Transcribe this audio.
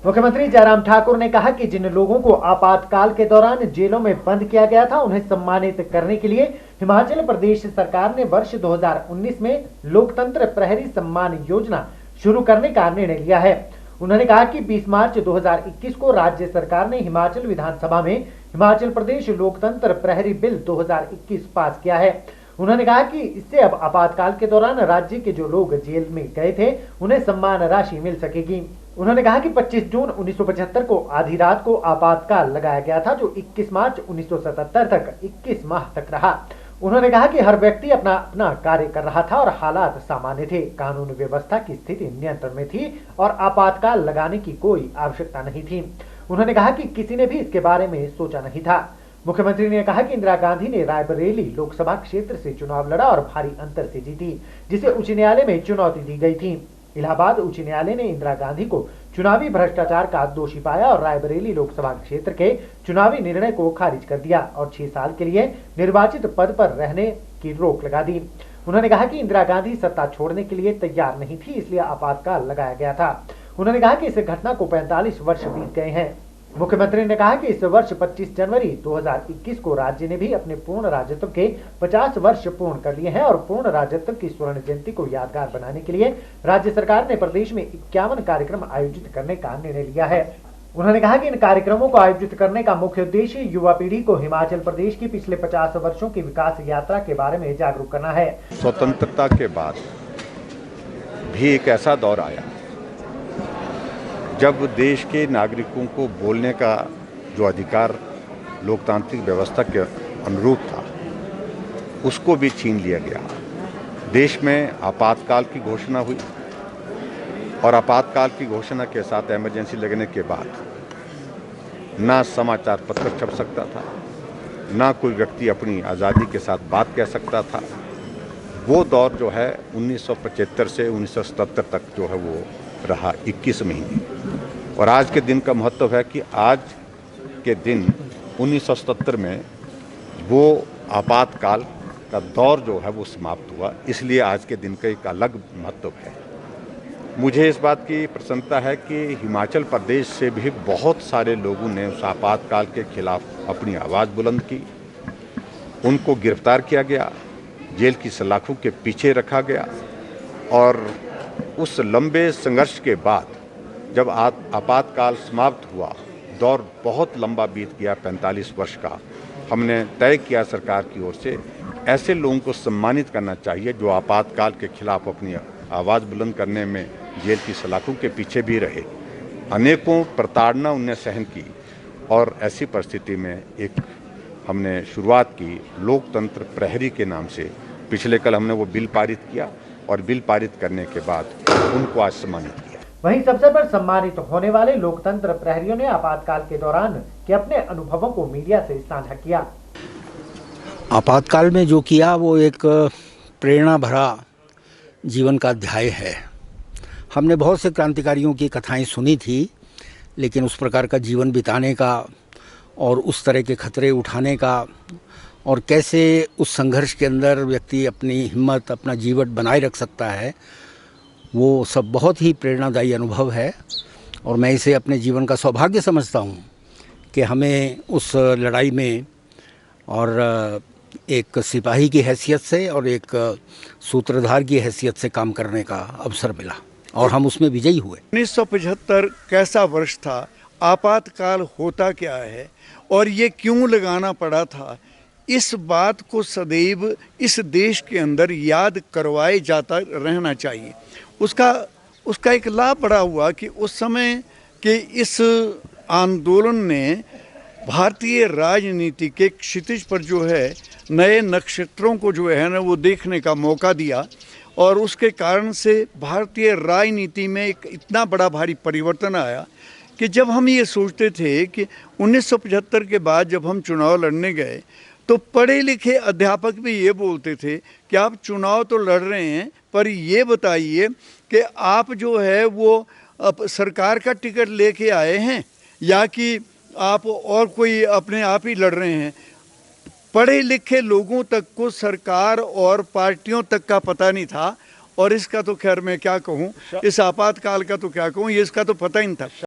मुख्यमंत्री जयराम ठाकुर ने कहा कि जिन लोगों को आपातकाल के दौरान जेलों में बंद किया गया था, उन्हें सम्मानित करने के लिए हिमाचल प्रदेश सरकार ने वर्ष 2019 में लोकतंत्र प्रहरी सम्मान योजना शुरू करने का निर्णय लिया है। उन्होंने कहा कि 20 मार्च 2021 को राज्य सरकार ने हिमाचल विधानसभा में हिमाचल प्रदेश लोकतंत्र प्रहरी बिल 2021 पास किया है। उन्होंने कहा कि इससे अब आपातकाल के दौरान राज्य के जो लोग जेल में गए थे, उन्हें सम्मान राशि मिल सकेगी। उन्होंने कहा कि 25 जून 1975 को आधी रात को आपातकाल लगाया गया था, जो 21 मार्च 1977 तक 21 माह तक रहा। उन्होंने कहा कि हर व्यक्ति अपना अपना कार्य कर रहा था और हालात सामान्य थे, कानून व्यवस्था की स्थिति नियंत्रण में थी और आपातकाल लगाने की कोई आवश्यकता नहीं थी। उन्होंने कहा कि किसी ने भी इसके बारे में सोचा नहीं था। मुख्यमंत्री ने कहा कि इंदिरा गांधी ने रायबरेली लोकसभा क्षेत्र से चुनाव लड़ा और भारी अंतर से जीती, जिसे उच्च न्यायालय में चुनौती दी गई थी। इलाहाबाद उच्च न्यायालय ने इंदिरा गांधी को चुनावी भ्रष्टाचार का दोषी पाया और रायबरेली लोकसभा क्षेत्र के चुनावी निर्णय को खारिज कर दिया और 6 साल के लिए निर्वाचित पद पर रहने की रोक लगा दी। उन्होंने कहा कि इंदिरा गांधी सत्ता छोड़ने के लिए तैयार नहीं थी, इसलिए आपातकाल लगाया गया था। उन्होंने कहा कि इस घटना को 45 वर्ष बीत गए हैं। मुख्यमंत्री ने कहा कि इस वर्ष 25 जनवरी 2021 को राज्य ने भी अपने पूर्ण राज्यत्व के 50 वर्ष पूर्ण कर लिए हैं और पूर्ण राज्यत्व की स्वर्ण जयंती को यादगार बनाने के लिए राज्य सरकार ने प्रदेश में 51 कार्यक्रम आयोजित करने का निर्णय लिया है। उन्होंने कहा कि इन कार्यक्रमों को आयोजित करने का मुख्य उद्देश्य युवा पीढ़ी को हिमाचल प्रदेश की पिछले 50 वर्षों की विकास यात्रा के बारे में जागरूक करना है। स्वतंत्रता के बाद भी एक ऐसा दौर आया जब देश के नागरिकों को बोलने का जो अधिकार लोकतांत्रिक व्यवस्था के अनुरूप था, उसको भी छीन लिया गया। देश में आपातकाल की घोषणा हुई और आपातकाल की घोषणा के साथ इमरजेंसी लगने के बाद ना समाचार पत्र छप सकता था, ना कोई व्यक्ति अपनी आज़ादी के साथ बात कह सकता था। वो दौर जो है 1975 से 1977 तक जो है वो रहा 21 महीने। और आज के दिन का महत्व है कि आज के दिन 1977 में वो आपातकाल का दौर जो है वो समाप्त हुआ, इसलिए आज के दिन का एक अलग महत्व है। मुझे इस बात की प्रसन्नता है कि हिमाचल प्रदेश से भी बहुत सारे लोगों ने उस आपातकाल के खिलाफ अपनी आवाज़ बुलंद की। उनको गिरफ्तार किया गया, जेल की सलाखों के पीछे रखा गया और उस लंबे संघर्ष के बाद जब आपातकाल समाप्त हुआ, दौर बहुत लंबा बीत गया, 45 वर्ष का। हमने तय किया सरकार की ओर से ऐसे लोगों को सम्मानित करना चाहिए जो आपातकाल के खिलाफ अपनी आवाज़ बुलंद करने में जेल की सलाखों के पीछे भी रहे। अनेकों प्रताड़ना उनने सहन की और ऐसी परिस्थिति में एक हमने शुरुआत की लोकतंत्र प्रहरी के नाम से। पिछले कल हमने वो बिल पारित किया और बिल पारित करने के बाद उनको आज सम्मानित किया। वहीं इस अवसर पर सम्मानित होने वाले लोकतंत्र प्रहरियों ने आपातकाल के दौरान के अपने अनुभवों को मीडिया से साझा किया। आपातकाल में जो किया वो एक प्रेरणा भरा जीवन का अध्याय है। हमने बहुत से क्रांतिकारियों की कथाएं सुनी थी, लेकिन उस प्रकार का जीवन बिताने का और उस तरह के खतरे उठाने का और कैसे उस संघर्ष के अंदर व्यक्ति अपनी हिम्मत, अपना जीवन बनाए रख सकता है, वो सब बहुत ही प्रेरणादायी अनुभव है। और मैं इसे अपने जीवन का सौभाग्य समझता हूँ कि हमें उस लड़ाई में और एक सिपाही की हैसियत से और एक सूत्रधार की हैसियत से काम करने का अवसर मिला और हम उसमें विजयी हुए। 1975 कैसा वर्ष था, आपातकाल होता क्या है और ये क्यों लगाना पड़ा था, इस बात को सदैव इस देश के अंदर याद करवाए जाता रहना चाहिए। उसका एक लाभ बड़ा हुआ कि उस समय के इस आंदोलन ने भारतीय राजनीति के क्षितिज पर जो है नए नक्षत्रों को जो है ना वो देखने का मौका दिया और उसके कारण से भारतीय राजनीति में एक इतना बड़ा भारी परिवर्तन आया कि जब हम ये सोचते थे कि 1975 के बाद जब हम चुनाव लड़ने गए तो पढ़े लिखे अध्यापक भी ये बोलते थे कि आप चुनाव तो लड़ रहे हैं, पर ये बताइए कि आप जो है वो सरकार का टिकट लेके आए हैं या कि आप और कोई अपने आप ही लड़ रहे हैं। पढ़े लिखे लोगों तक को सरकार और पार्टियों तक का पता नहीं था और इसका तो खैर मैं क्या कहूँ, इस आपातकाल का तो क्या कहूँ, ये इसका तो पता ही नहीं था।